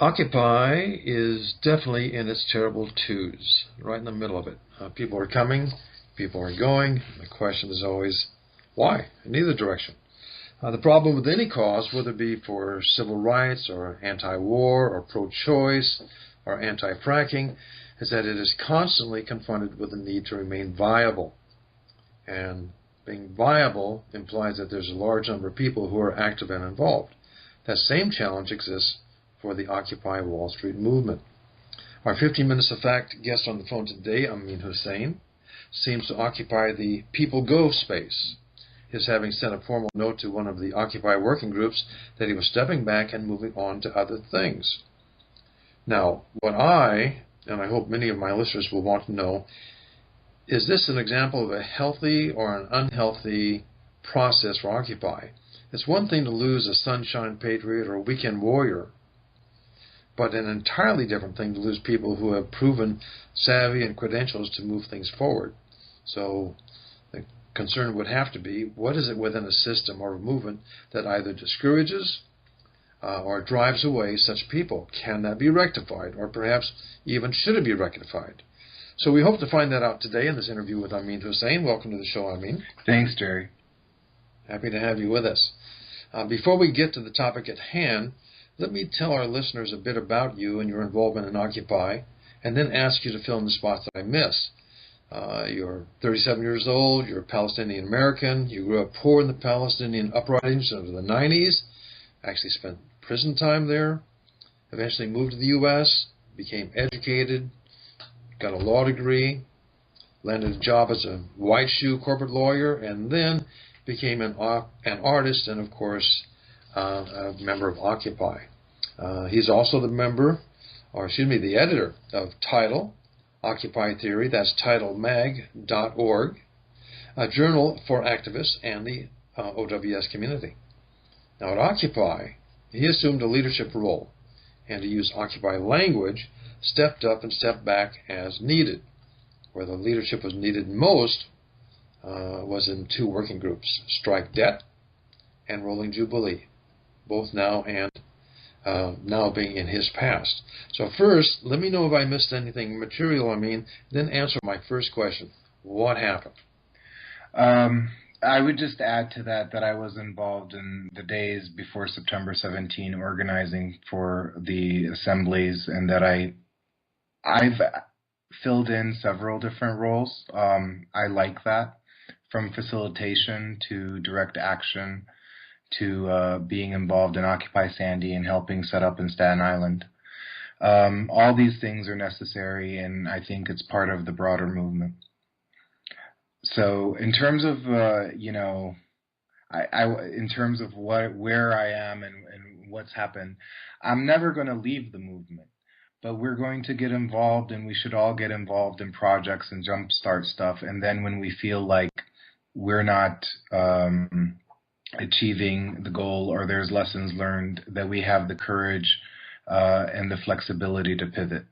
Occupy is definitely in its terrible twos, right in the middle of it. People are coming, people are going. The question is always, why? In either direction. The problem with any cause, whether it be for civil rights or anti-war or pro-choice or anti-fracking, is that it is constantly confronted with the need to remain viable. And being viable implies that there's a large number of people who are active and involved. That same challenge exists for the Occupy Wall Street movement. Our 15 Minutes of Fact guest on the phone today, Amin Husain, seems to occupy the people go space, his having sent a formal note to one of the Occupy working groups that he was stepping back and moving on to other things. Now, what and I hope many of my listeners will want to know, is this an example of a healthy or an unhealthy process for Occupy? It's one thing to lose a sunshine patriot or a weekend warrior, but an entirely different thing to lose people who have proven savvy and credentials to move things forward. So the concern would have to be, what is it within a system or a movement that either discourages or drives away such people? Can that be rectified? Or perhaps even should it be rectified? So we hope to find that out today in this interview with Amin Husain. Welcome to the show, Amin. Thanks, Jerry. Happy to have you with us. Before we get to the topic at hand, let me tell our listeners a bit about you and your involvement in Occupy, and then ask you to fill in the spots that I miss. You're 37 years old, you're a Palestinian American, you grew up poor in the Palestinian uprisings of the 90s, actually spent prison time there, eventually moved to the U.S., became educated, got a law degree, landed a job as a white shoe corporate lawyer, and then became an artist and, of course, a member of Occupy. He's also the editor of Title, Occupy Theory, that's titlemag.org, a journal for activists and the OWS community. Now at Occupy, he assumed a leadership role, and to use Occupy language, stepped up and stepped back as needed. Where the leadership was needed most was in two working groups, Strike Debt and Rolling Jubilee, both now being in his past. So first, let me know if I missed anything material, then answer my first question. What happened? I would just add to that I was involved in the days before September 17 organizing for the assemblies, and that I've filled in several different roles. I like that, from facilitation to direct action to being involved in Occupy Sandy and helping set up in Staten Island. All these things are necessary, and I think it's part of the broader movement. So in terms of, in terms of where I am and what's happened, I'm never going to leave the movement. But we're going to get involved, and we should all get involved in projects and jumpstart stuff. And then when we feel like we're not achieving the goal, or there's lessons learned, that we have the courage and the flexibility to pivot.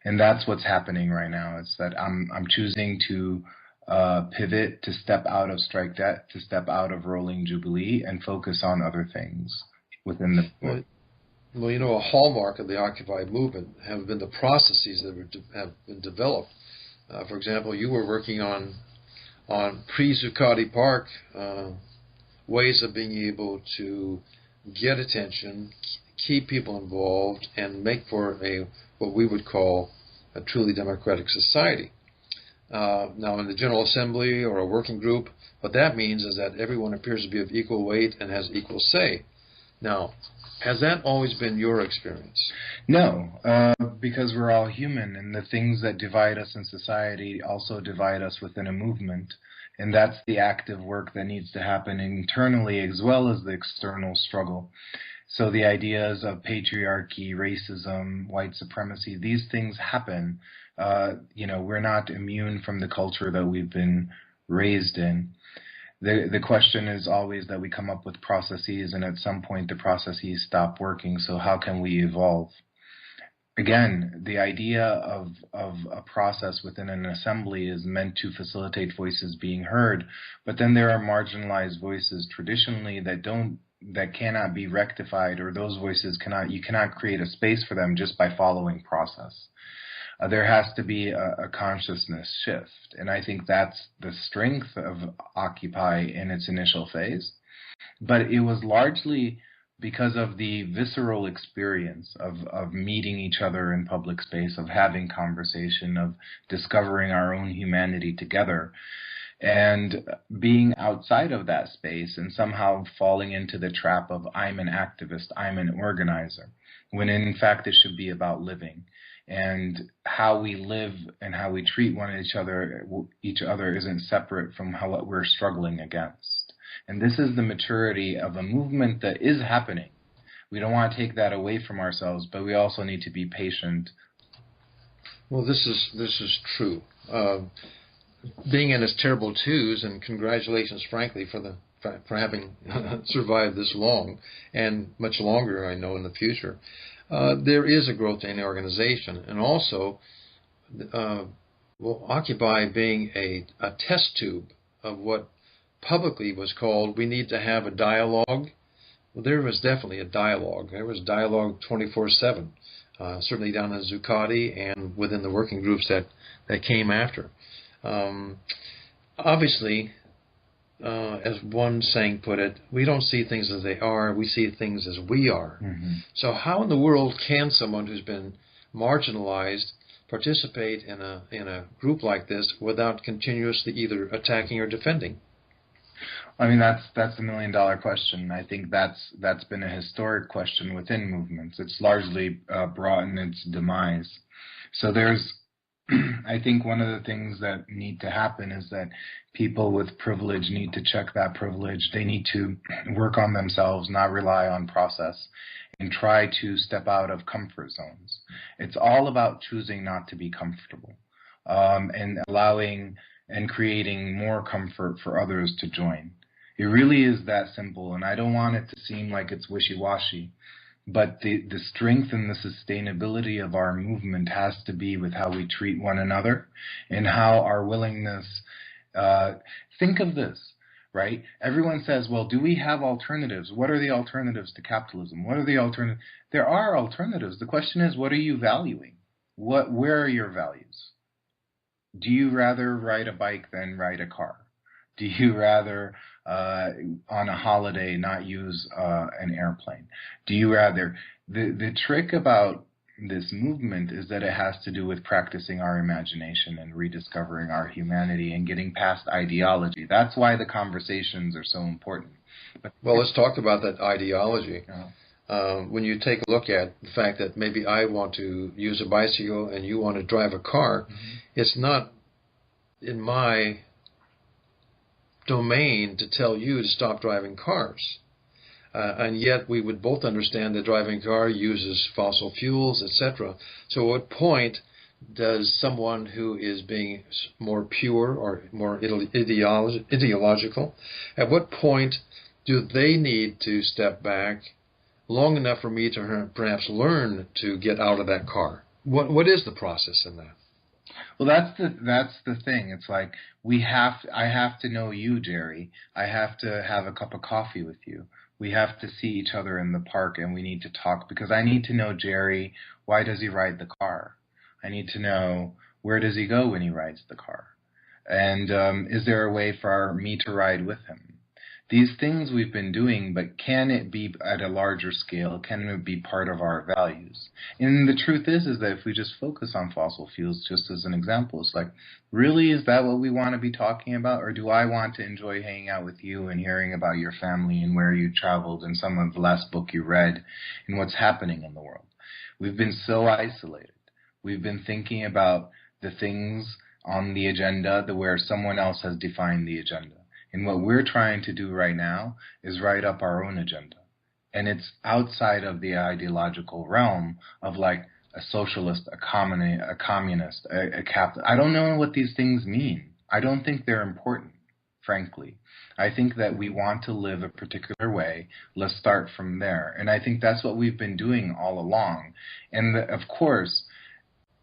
And that's what's happening right now. It's that I'm choosing to pivot, to step out of Strike Debt, to step out of Rolling Jubilee, and focus on other things within the. Well, a hallmark of the Occupy movement have been the processes that have been developed. For example, you were working on pre-Zuccotti Park ways of being able to get attention, keep people involved, and make for what we would call a truly democratic society. Now, in the General Assembly or a working group, what that means is that everyone appears to be of equal weight and has equal say. Now, has that always been your experience? No, because we're all human, and the things that divide us in society also divide us within a movement. And that's the active work that needs to happen internally as well as the external struggle. So the ideas of patriarchy, racism, white supremacy, these things happen. We're not immune from the culture that we've been raised in. The question is always that we come up with processes, and at some point the processes stop working. So how can we evolve? Again, the idea of a process within an assembly is meant to facilitate voices being heard, but then there are marginalized voices traditionally that don't that cannot be rectified, or those voices you cannot create a space for them just by following process. There has to be a consciousness shift. And I think that's the strength of Occupy in its initial phase. But it was largely because of the visceral experience of meeting each other in public space, of having conversation, of discovering our own humanity together, and being outside of that space and somehow falling into the trap of I'm an activist, I'm an organizer, when in fact it should be about living. And how we live and how we treat each other isn't separate from what we're struggling against. And this is the maturity of a movement that is happening. We don't want to take that away from ourselves, but we also need to be patient. Well, this is true. Being in its terrible twos, and congratulations, frankly, for having survived this long, and much longer, I know, in the future. There is a growth in the organization, and also Occupy being a test tube of what publicly was called, we need to have a dialogue. Well, there was definitely a dialogue. There was dialogue 24/7, certainly down in Zuccotti and within the working groups that came after. Obviously, as one saying put it, we don't see things as they are, we see things as we are. Mm-hmm. So how in the world can someone who's been marginalized participate in a group like this without continuously either attacking or defending? I mean, that's $1 million question. I think that's been a historic question within movements. It's largely brought in its demise. So I think one of the things that need to happen is that people with privilege need to check that privilege. They need to work on themselves, not rely on process, and try to step out of comfort zones. It's all about choosing not to be comfortable, and allowing and creating more comfort for others to join. It really is that simple, and I don't want it to seem like it's wishy-washy. But the strength and the sustainability of our movement has to be with how we treat one another and how our willingness, think of this, right? Everyone says, well, do we have alternatives? What are the alternatives to capitalism? What are the alternatives? There are alternatives. The question is, what are you valuing? Where are your values? Do you rather ride a bike than ride a car? Do you rather, on a holiday, not use an airplane? Do you rather? The trick about this movement is that it has to do with practicing our imagination and rediscovering our humanity and getting past ideology. That's why the conversations are so important. Well, let's talk about that ideology. When you take a look at the fact that maybe I want to use a bicycle and you want to drive a car, mm-hmm. It's not in my domain to tell you to stop driving cars. And yet we would both understand that driving a car uses fossil fuels, etc. So at what point does someone who is being more pure or more ideological, at what point do they need to step back long enough for me to perhaps learn to get out of that car? What is the process in that? Well, that's the thing. It's like I have to know you, Jerry. I have to have a cup of coffee with you. We have to see each other in the park, and we need to talk because I need to know Jerry. Why does he ride the car? I need to know where does he go when he rides the car, and is there a way for me to ride with him? These things we've been doing, but can it be at a larger scale? Can it be part of our values? And the truth is that if we just focus on fossil fuels, just as an example, it's like, really, is that what we want to be talking about? Or do I want to enjoy hanging out with you and hearing about your family and where you traveled and some of the last book you read and what's happening in the world? We've been so isolated. We've been thinking about the things on the agenda where someone else has defined the agenda. And what we're trying to do right now is write up our own agenda. And it's outside of the ideological realm of like a socialist, a communist, a capitalist. I don't know what these things mean. I don't think they're important, frankly. I think that we want to live a particular way. Let's start from there. And I think that's what we've been doing all along. And of course,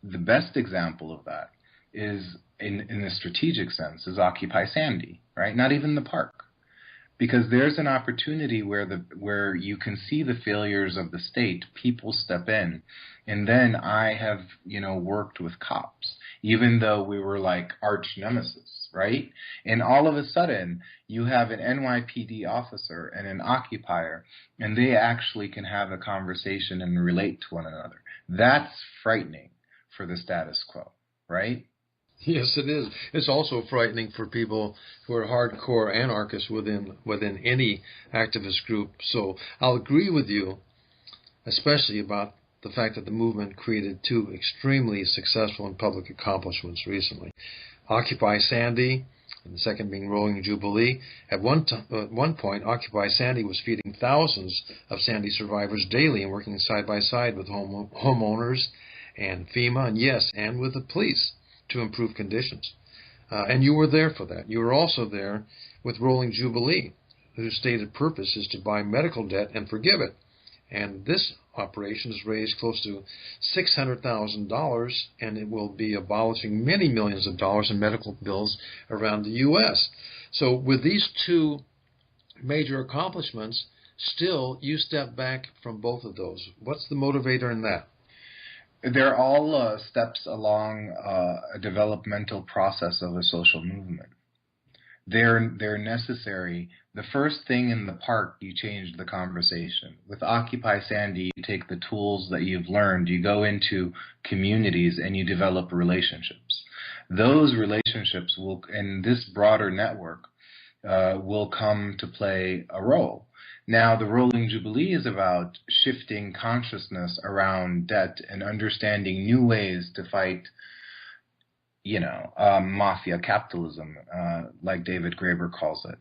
the best example of that is in the strategic sense is Occupy Sandy, right? Not even the park. Because there's an opportunity where you can see the failures of the state, people step in, and then I have, worked with cops, even though we were like arch nemesis, right? And all of a sudden, you have an NYPD officer and an occupier, and they actually can have a conversation and relate to one another. That's frightening for the status quo, right? Yes, it is. It's also frightening for people who are hardcore anarchists within any activist group. So I'll agree with you, especially about the fact that the movement created two extremely successful and public accomplishments recently. Occupy Sandy, and the second being Rolling Jubilee. At one point, Occupy Sandy was feeding thousands of Sandy survivors daily and working side by side with homeowners and FEMA, and yes, and with the police, to improve conditions. And you were there for that. You were also there with Rolling Jubilee, whose stated purpose is to buy medical debt and forgive it. And this operation has raised close to $600,000, and it will be abolishing many millions of dollars in medical bills around the U.S. So with these two major accomplishments, still you step back from both of those. What's the motivator in that? They're all steps along a developmental process of a social movement. They're necessary. The first thing in the park, you change the conversation. With Occupy Sandy, you take the tools that you've learned, you go into communities, and you develop relationships. Those relationships will, in this broader network, will come to play a role. Now, the Rolling Jubilee is about shifting consciousness around debt and understanding new ways to fight, mafia capitalism, like David Graeber calls it.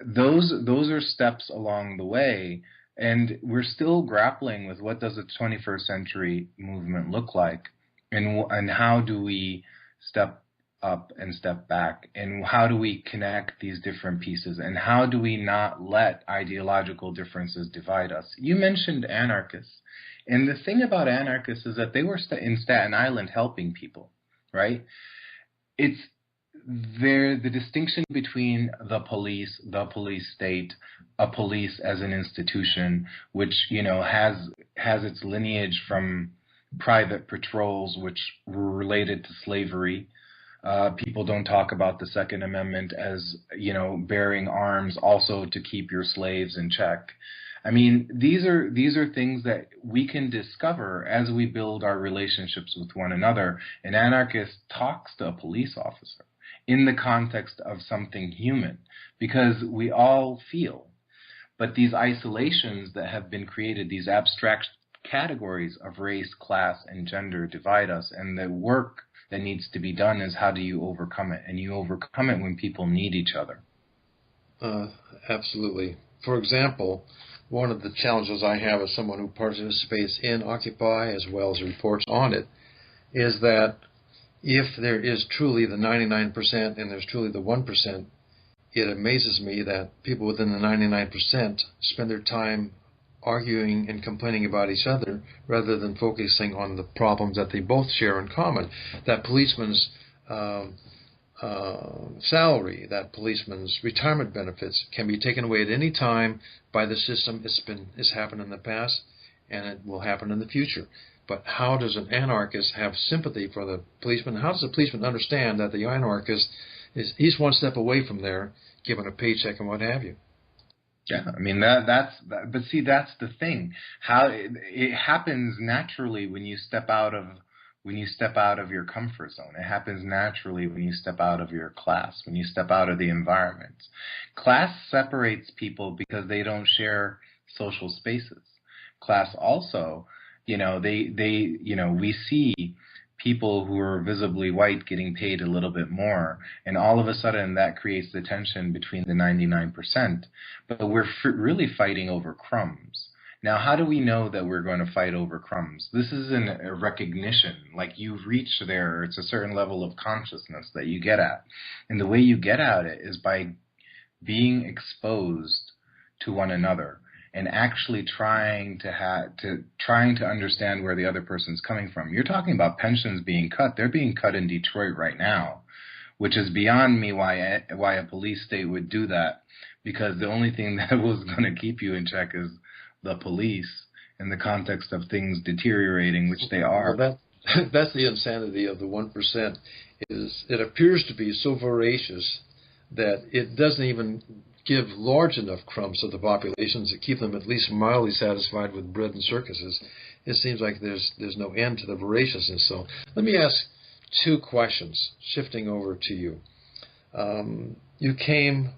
Those are steps along the way, and we're still grappling with what does a 21st century movement look like, and how do we step up and step back, and how do we connect these different pieces, and how do we not let ideological differences divide us? You mentioned anarchists, and the thing about anarchists is that they were in Staten Island helping people, right? It's the distinction between the police state, a police as an institution, which has its lineage from private patrols, which were related to slavery. People don't talk about the Second Amendment as, bearing arms also to keep your slaves in check. I mean, these are things that we can discover as we build our relationships with one another. An anarchist talks to a police officer in the context of something human, because we all feel. But these isolations that have been created, these abstract categories of race, class, and gender divide us, and the work that needs to be done is how do you overcome it? And you overcome it when people need each other. Absolutely. For example, one of the challenges I have as someone who participates in Occupy as well as reports on it is that if there is truly the 99% and there's truly the 1%, it amazes me that people within the 99% spend their time arguing and complaining about each other rather than focusing on the problems that they both share in common. That policeman's salary, that policeman's retirement benefits can be taken away at any time by the system. It's happened in the past, and it will happen in the future. But how does an anarchist have sympathy for the policeman? How does the policeman understand that the anarchist he's one step away from there, given a paycheck and what have you? Yeah, I mean but see, that's the thing. How it happens naturally when you step out of your comfort zone. It happens naturally when you step out of your class, when you step out of the environment. Class separates people because they don't share social spaces. Class also, we see people who are visibly white getting paid a little bit more, and all of a sudden that creates the tension between the 99%. But we're really fighting over crumbs. Now, how do we know that we're going to fight over crumbs? This isn't a recognition. Like, you've reached there. It's a certain level of consciousness that you get at. And the way you get at it is by being exposed to one another and actually trying to understand where the other person's coming from. You're talking about pensions being cut. They're being cut in Detroit right now, which is beyond me why a police state would do that, because the only thing that was going to keep you in check is the police in the context of things deteriorating, which they are. Well, that's the insanity of the 1%. Is it appears to be so voracious that it doesn't even give large enough crumbs to the populations to keep them at least mildly satisfied with bread and circuses. It seems like there's no end to the voraciousness. So let me ask two questions, shifting over to you. You came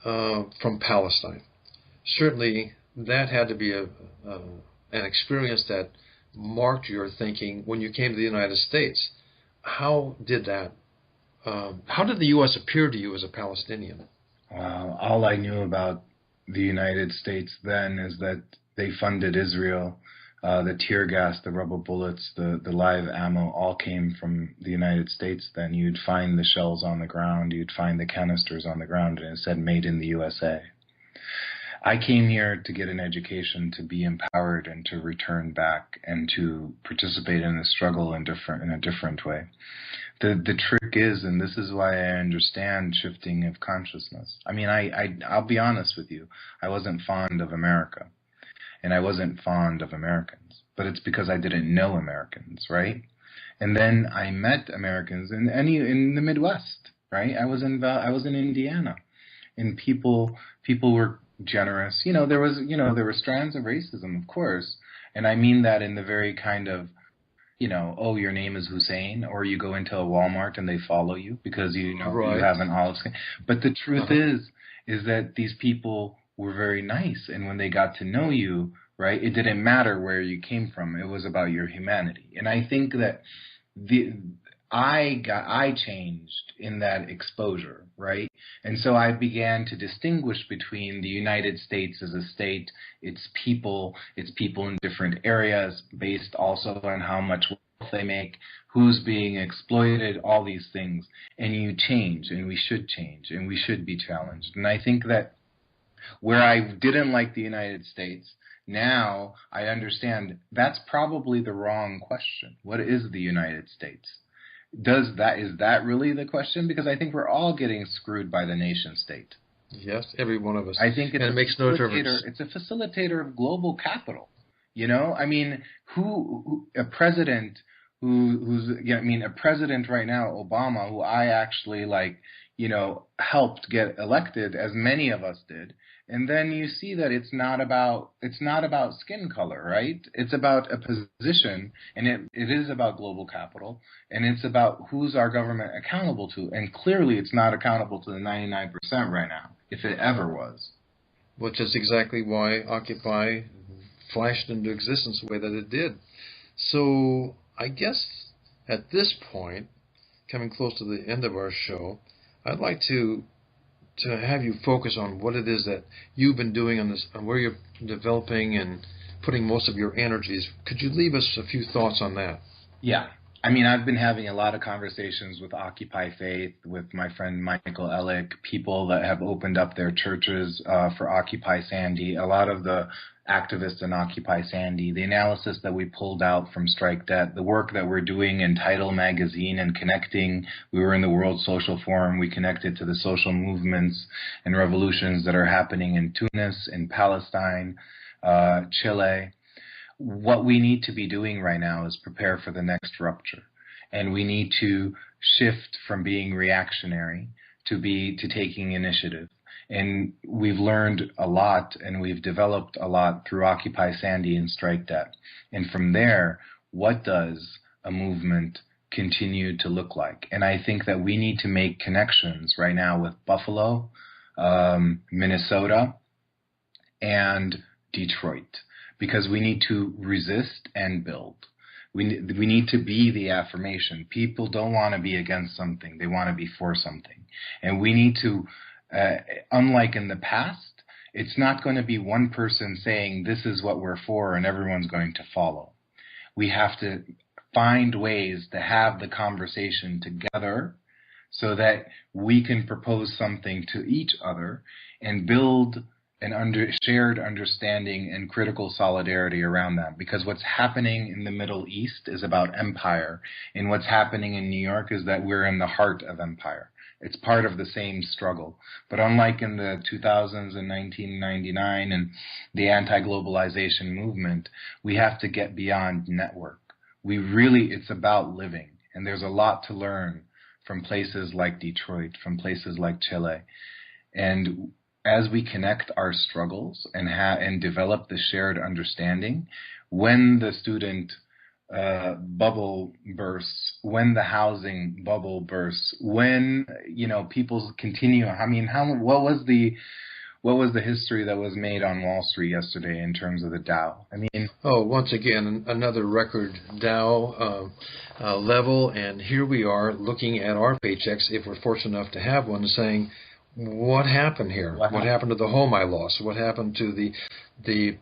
from Palestine. Certainly that had to be an experience that marked your thinking when you came to the United States. How did that? How did the U.S. appear to you as a Palestinian? All I knew about the United States then is that they funded Israel. The tear gas, the rubber bullets, the live ammo all came from the United States then. You'd find the shells on the ground. You'd find the canisters on the ground, and it said made in the USA. I came here to get an education, to be empowered, and to return back and to participate in the struggle in a different way. The trick is, and this is why I understand shifting of consciousness. I mean, I'll be honest with you. I wasn't fond of America, and I wasn't fond of Americans. But it's because I didn't know Americans, right? And then I met Americans in the Midwest, right? I was in Indiana, and people were generous. There were strands of racism, of course, and I mean that in the very kind of, oh, your name is Hussein, or you go into a Walmart and they follow you because right. You have an olive skin. But the truth is that these people were very nice, and when they got to know you, right, it didn't matter where you came from. It was about your humanity, and I think that I changed in that exposure, right? And so I began to distinguish between the United States as a state, its people in different areas, based also on how much wealth they make, who's being exploited, all these things. And you change, and we should change, and we should be challenged. And I think that where I didn't like the United States, now I understand that's probably the wrong question. What is the United States? Is that really the question? Because I think we're all getting screwed by the nation state. Yes, every one of us. I think it makes no difference. It's a facilitator of global capital. I mean, a president a president right now, Obama, who I actually helped get elected, as many of us did. And then you see that it's not about skin color, right? It's about a position, and it is about global capital, and it's about who's our government accountable to. And clearly it's not accountable to the 99% right now, if it ever was. Which is exactly why Occupy flashed into existence the way that it did. So I guess at this point, coming close to the end of our show, I'd like to have you focus on what it is that you've been doing on this, on where you're developing and putting most of your energies. Could you leave us a few thoughts on that? Yeah. I mean, I've been having a lot of conversations with Occupy Faith, with my friend Michael Ellick, people that have opened up their churches for Occupy Sandy, a lot of the activists in Occupy Sandy, the analysis that we pulled out from Strike Debt, the work that we're doing in Title Magazine and connecting. We were in the World Social Forum. We connected to the social movements and revolutions that are happening in Tunis, in Palestine, Chile. What we need to be doing right now is prepare for the next rupture. And we need to shift from being reactionary to taking initiative. And we've learned a lot, and we've developed a lot through Occupy Sandy and Strike Debt. And from there, what does a movement continue to look like? And I think that we need to make connections right now with Buffalo, Minnesota, and Detroit, because we need to resist and build. We need to be the affirmation. People don't want to be against something. They want to be for something. And we need to, unlike in the past, it's not going to be one person saying this is what we're for and everyone's going to follow. We have to find ways to have the conversation together so that we can propose something to each other and build an shared understanding and critical solidarity around that. Because what's happening in the Middle East is about empire, and what's happening in New York is that we're in the heart of empire. It's part of the same struggle. But unlike in the 2000s and 1999 and the anti-globalization movement, we have to get beyond network. It's about living. And there's a lot to learn from places like Detroit, from places like Chile. And as we connect our struggles and develop the shared understanding, when the student bubble bursts, when the housing bubble bursts, when people continue. I mean, what was the history that was made on Wall Street yesterday in terms of the Dow? I mean, once again, another record Dow level, and here we are looking at our paychecks, if we're fortunate enough to have one, saying, what happened here? What happened to the home I lost? What happened to the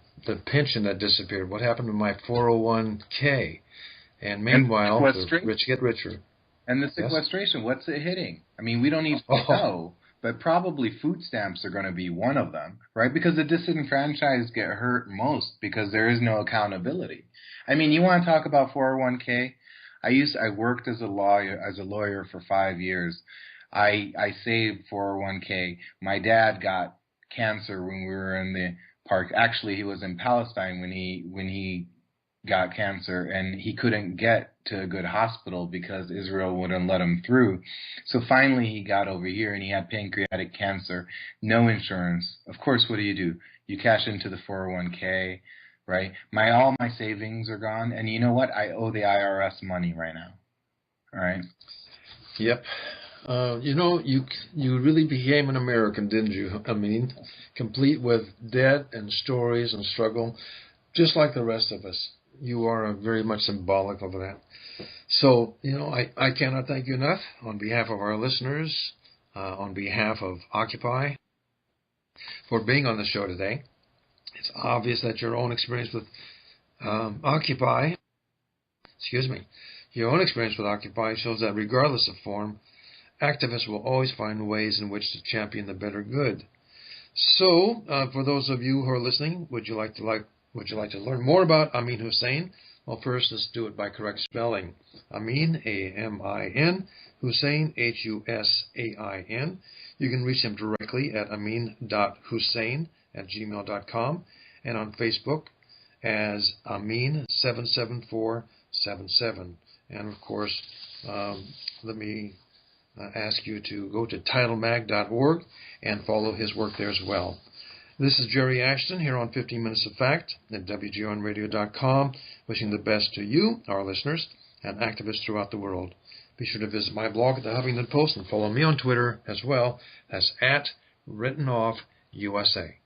pension that disappeared? What happened to my 401k? And meanwhile, the rich get richer. And the sequestration, what's it hitting? I mean, we don't even know, but probably food stamps are going to be one of them, right? Because the disenfranchised get hurt most because there is no accountability. I mean, you want to talk about 401k? I worked as a lawyer for 5 years. I saved 401k. My dad got cancer when we were in the park. Actually, he was in Palestine when he got cancer, and he couldn't get to a good hospital because Israel wouldn't let him through. So finally he got over here, and he had pancreatic cancer, no insurance. Of course, what do? You cash into the 401k, right? All my savings are gone, and you know what? I owe the IRS money right now. All right? Yep. You really became an American, didn't you? I mean, complete with debt and stories and struggle, just like the rest of us. You are very much symbolic of that. So, I cannot thank you enough on behalf of our listeners, on behalf of Occupy, for being on the show today. It's obvious that your own experience with Occupy shows that regardless of form, activists will always find ways in which to champion the better good. So, for those of you who are listening, would you like to learn more about Amin Husain? Well, first, let's do it by correct spelling. Amin, A-M-I-N, Husain, H-U-S-A-I-N. You can reach him directly at amin.husain@gmail.com and on Facebook as Amin77477. And, of course, let me ask you to go to titlemag.org and follow his work there as well. This is Jerry Ashton here on 15 Minutes of Fact at WGRNradio.com, wishing the best to you, our listeners, and activists throughout the world. Be sure to visit my blog at the Huffington Post and follow me on Twitter as well. That's @WrittenOffUSA.